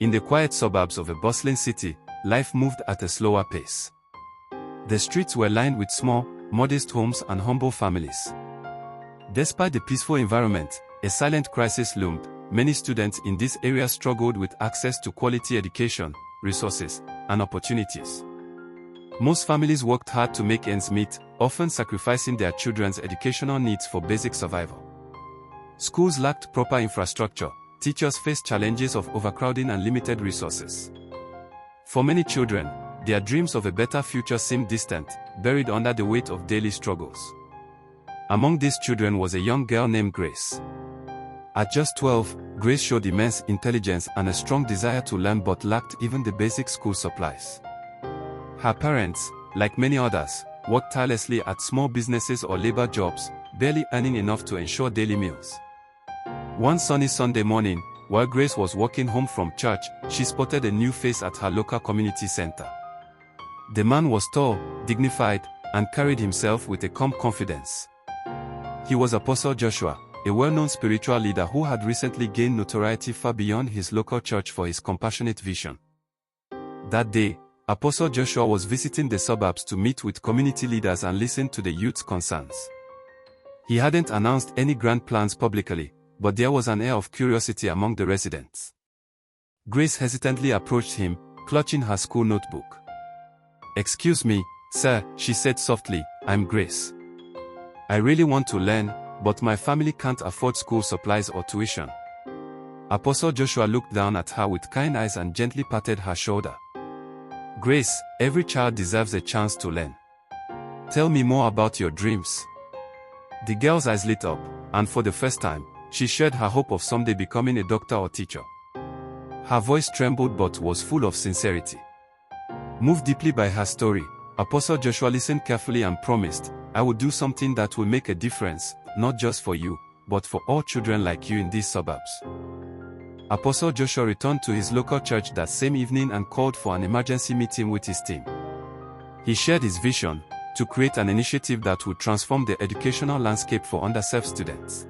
In the quiet suburbs of a bustling city, life moved at a slower pace. The streets were lined with small, modest homes and humble families. Despite the peaceful environment, a silent crisis loomed. Many students in this area struggled with access to quality education, resources, and opportunities. Most families worked hard to make ends meet, often sacrificing their children's educational needs for basic survival. Schools lacked proper infrastructure. Teachers faced challenges of overcrowding and limited resources. For many children, their dreams of a better future seemed distant, buried under the weight of daily struggles. Among these children was a young girl named Grace. At just 12, Grace showed immense intelligence and a strong desire to learn but lacked even the basic school supplies. Her parents, like many others, worked tirelessly at small businesses or labor jobs, barely earning enough to ensure daily meals. One sunny Sunday morning, while Grace was walking home from church, she spotted a new face at her local community center. The man was tall, dignified, and carried himself with a calm confidence. He was Apostle Joshua, a well-known spiritual leader who had recently gained notoriety far beyond his local church for his compassionate vision. That day, Apostle Joshua was visiting the suburbs to meet with community leaders and listen to the youth's concerns. He hadn't announced any grand plans publicly, but there was an air of curiosity among the residents. Grace hesitantly approached him, clutching her school notebook. "Excuse me, sir," she said softly, "I'm Grace. I really want to learn, but my family can't afford school supplies or tuition." Apostle Joshua looked down at her with kind eyes and gently patted her shoulder. "Grace, every child deserves a chance to learn. Tell me more about your dreams." The girl's eyes lit up, and for the first time, she shared her hope of someday becoming a doctor or teacher. Her voice trembled but was full of sincerity. Moved deeply by her story, Apostle Joshua listened carefully and promised, "I will do something that will make a difference, not just for you, but for all children like you in these suburbs." Apostle Joshua returned to his local church that same evening and called for an emergency meeting with his team. He shared his vision to create an initiative that would transform the educational landscape for underserved students.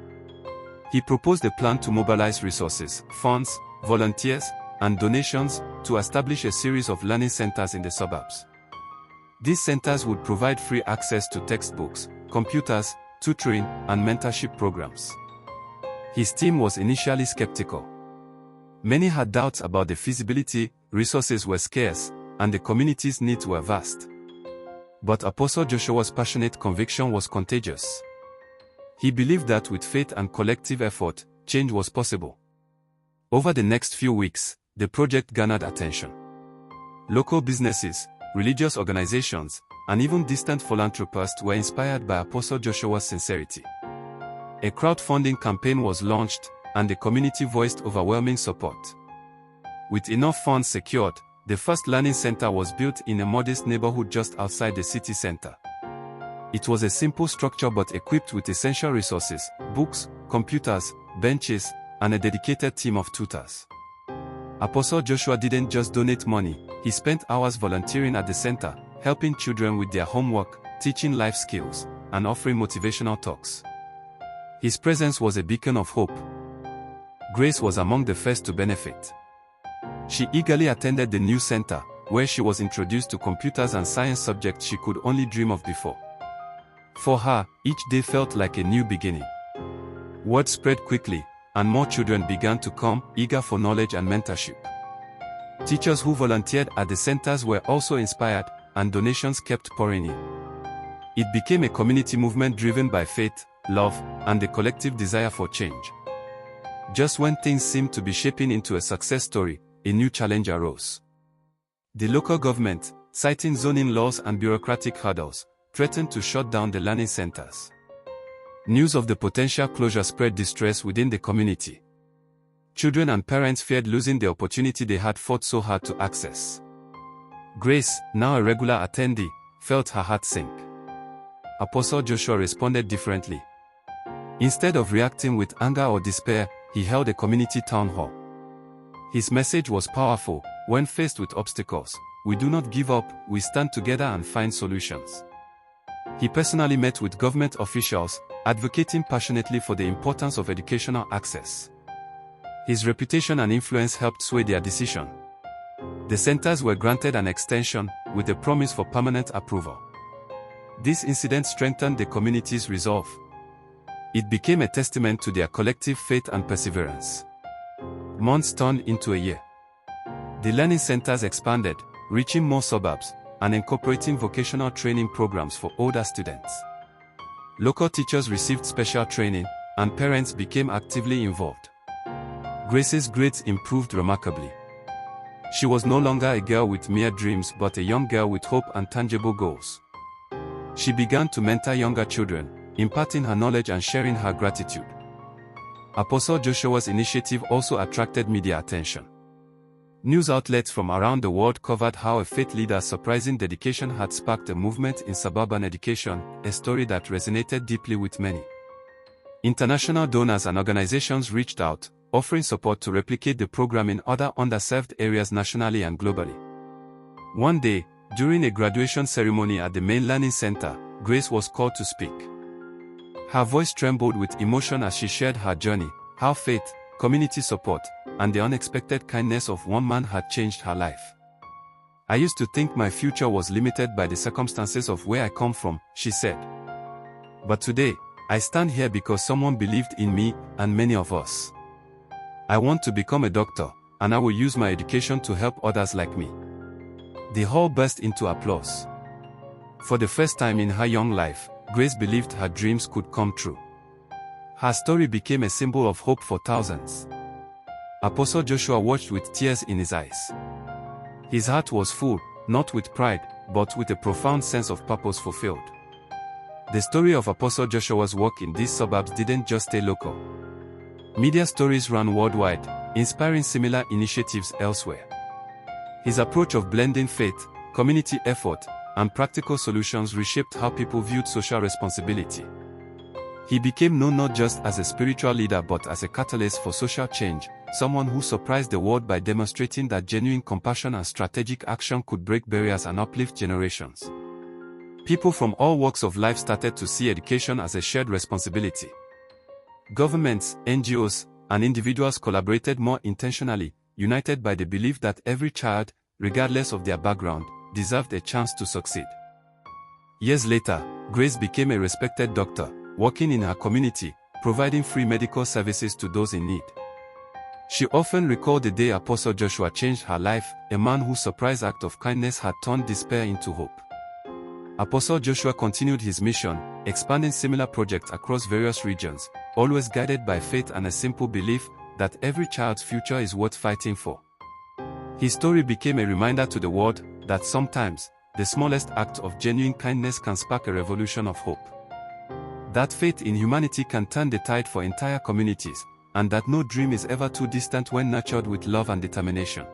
He proposed a plan to mobilize resources, funds, volunteers, and donations to establish a series of learning centers in the suburbs. These centers would provide free access to textbooks, computers, tutoring, and mentorship programs. His team was initially skeptical. Many had doubts about the feasibility, resources were scarce, and the community's needs were vast. But Apostle Joshua's passionate conviction was contagious. He believed that with faith and collective effort, change was possible. Over the next few weeks, the project garnered attention. Local businesses, religious organizations, and even distant philanthropists were inspired by Apostle Joshua's sincerity. A crowdfunding campaign was launched, and the community voiced overwhelming support. With enough funds secured, the first learning center was built in a modest neighborhood just outside the city center. It was a simple structure but equipped with essential resources, books, computers, benches, and a dedicated team of tutors. Apostle Joshua didn't just donate money, he spent hours volunteering at the center, helping children with their homework, teaching life skills, and offering motivational talks. His presence was a beacon of hope. Grace was among the first to benefit. She eagerly attended the new center, where she was introduced to computers and science subjects she could only dream of before. For her, each day felt like a new beginning. Word spread quickly, and more children began to come, eager for knowledge and mentorship. Teachers who volunteered at the centers were also inspired, and donations kept pouring in. It became a community movement driven by faith, love, and the collective desire for change. Just when things seemed to be shaping into a success story, a new challenge arose. The local government, citing zoning laws and bureaucratic hurdles, threatened to shut down the learning centers. News of the potential closure spread distress within the community. Children and parents feared losing the opportunity they had fought so hard to access. Grace, now a regular attendee, felt her heart sink. Apostle Joshua responded differently. Instead of reacting with anger or despair, he held a community town hall. His message was powerful. When faced with obstacles, we do not give up, we stand together and find solutions. He personally met with government officials, advocating passionately for the importance of educational access. His reputation and influence helped sway their decision. The centers were granted an extension, with a promise for permanent approval. This incident strengthened the community's resolve. It became a testament to their collective faith and perseverance. Months turned into a year. The learning centers expanded, reaching more suburbs, and incorporating vocational training programs for older students. Local teachers received special training, and parents became actively involved. Grace's grades improved remarkably. She was no longer a girl with mere dreams but a young girl with hope and tangible goals. She began to mentor younger children, imparting her knowledge and sharing her gratitude. Apostle Joshua's initiative also attracted media attention. News outlets from around the world covered how a faith leader's surprising dedication had sparked a movement in suburban education, a story that resonated deeply with many. International donors and organizations reached out, offering support to replicate the program in other underserved areas nationally and globally. One day, during a graduation ceremony at the main learning center, Grace was called to speak. Her voice trembled with emotion as she shared her journey, how faith, community support, and the unexpected kindness of one man had changed her life. "I used to think my future was limited by the circumstances of where I come from," she said. "But today, I stand here because someone believed in me, and many of us. I want to become a doctor, and I will use my education to help others like me." The hall burst into applause. For the first time in her young life, Grace believed her dreams could come true. Her story became a symbol of hope for thousands. Apostle Joshua watched with tears in his eyes. His heart was full, not with pride, but with a profound sense of purpose fulfilled. The story of Apostle Joshua's work in these suburbs didn't just stay local. Media stories ran worldwide, inspiring similar initiatives elsewhere. His approach of blending faith, community effort, and practical solutions reshaped how people viewed social responsibility. He became known not just as a spiritual leader but as a catalyst for social change, someone who surprised the world by demonstrating that genuine compassion and strategic action could break barriers and uplift generations. People from all walks of life started to see education as a shared responsibility. Governments, NGOs, and individuals collaborated more intentionally, united by the belief that every child, regardless of their background, deserved a chance to succeed. Years later, Grace became a respected doctor, working in her community, providing free medical services to those in need. She often recalled the day Apostle Joshua changed her life, a man whose surprise act of kindness had turned despair into hope. Apostle Joshua continued his mission, expanding similar projects across various regions, always guided by faith and a simple belief that every child's future is worth fighting for. His story became a reminder to the world that sometimes, the smallest act of genuine kindness can spark a revolution of hope. That faith in humanity can turn the tide for entire communities, and that no dream is ever too distant when nurtured with love and determination.